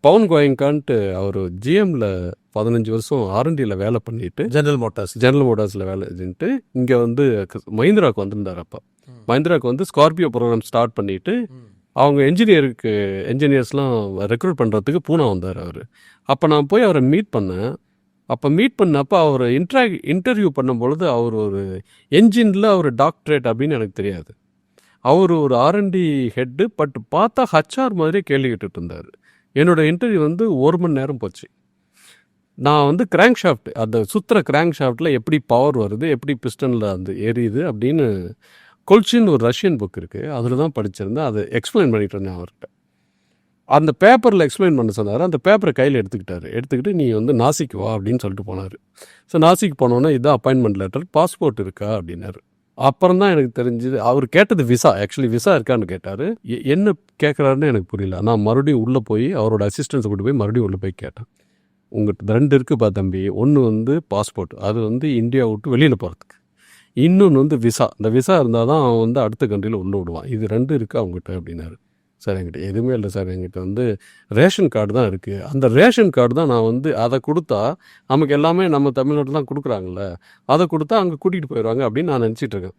பவன் கோயங்கான்ட்டு அவர் ஜிஎம்ல 15 வருஷம் ஆர்என்டியில் வேலை பண்ணிட்டு ஜெனரல் மோட்டார்ஸில் வேலை செஞ்சுட்டு இங்கே வந்து மஹிந்திராவுக்கு வந்திருந்தார். அப்போ மஹிந்திராவுக்கு வந்து ஸ்கார்பியோ ப்ரோக்ராம் ஸ்டார்ட் பண்ணிட்டு அவங்க என்ஜினியர்ஸ்லாம் ரெக்ரூட் பண்ணுறதுக்கு பூனா வந்தார் அவர். அப்போ நான் போய் அவரை மீட் பண்ணேன். பண்ணப்போ அவர் இன்டர்வியூ பண்ணும்பொழுது அவர் ஒரு என்ஜினில் அவர் டாக்டரேட் அப்படின்னு எனக்கு தெரியாது. அவர் ஒரு ஆர்என்டி ஹெட்டு, பட் பார்த்தா ஹச்ஆர் மாதிரியே கேள்வி கேட்டுட்டு இருந்தார். என்னோடய இன்டர்வியூ வந்து 1 மணி நேரம் போச்சு. நான் வந்து கிராங்க் ஷாஃப்ட், அந்த சுற்றுற கிராங்க் ஷாஃப்டில் எப்படி பவர் வருது, எப்படி பிஸ்டனில் அந்த எரியுது அப்படின்னு கொல்ச்சின்னு ஒரு ரஷ்யன் புக் இருக்குது, அதில் தான் படிச்சிருந்தேன். அதை எக்ஸ்பிளைன் பண்ணிட்டு இருந்தேன் அவர்கிட்ட. அந்த பேப்பரில் எக்ஸ்பிளைன் பண்ண சொன்னார். அந்த பேப்பரை கையில் எடுத்துக்கிட்டு நீ வந்து நாசிக்கு வா அப்படின்னு சொல்லிட்டு போனார். ஸோ நாசிக்கு போனோன்னே இதுதான் அப்பாயின்மெண்ட் லெட்டர், பாஸ்போர்ட் இருக்கா அப்படின்னாரு. அப்புறம் தான் எனக்கு தெரிஞ்சுது அவர் கேட்டது விசா. ஆக்சுவலி விசா இருக்கான்னு கேட்டார். என்ன கேட்குறாருன்னு எனக்கு புரியல. நான் மறுபடியும் உள்ளே போய் அவரோட அசிஸ்டன்ஸை கூட்டு போய் மறுபடியும் உள்ளே போய் கேட்டேன். உங்கள்கிட்ட 2 இருக்குப்பா தம்பி. ஒன்று வந்து பாஸ்போர்ட், அது வந்து இந்தியா விட்டு வெளியில் போகிறதுக்கு. இன்னொன்று வந்து விசா. இந்த விசா இருந்தால் தான் அவன் வந்து அடுத்த கண்ட்ரியில் உள்ளே விடுவான். இது 2 இருக்குது அவங்ககிட்ட அப்படின்னாரு. சார் என்கிட்ட எதுவுமே இல்லை சார், என்கிட்ட வந்து ரேஷன் கார்டு தான் இருக்குது. அந்த ரேஷன் கார்டு தான் நான் வந்து அதை கொடுத்தா நமக்கு எல்லாமே நம்ம தமிழ்நாட்டில் தான் கொடுக்குறாங்கல்ல, அதை கொடுத்தா அங்கே கூட்டிகிட்டு போயிடுவாங்க அப்படின்னு நான் நினச்சிட்டு இருக்கேன்.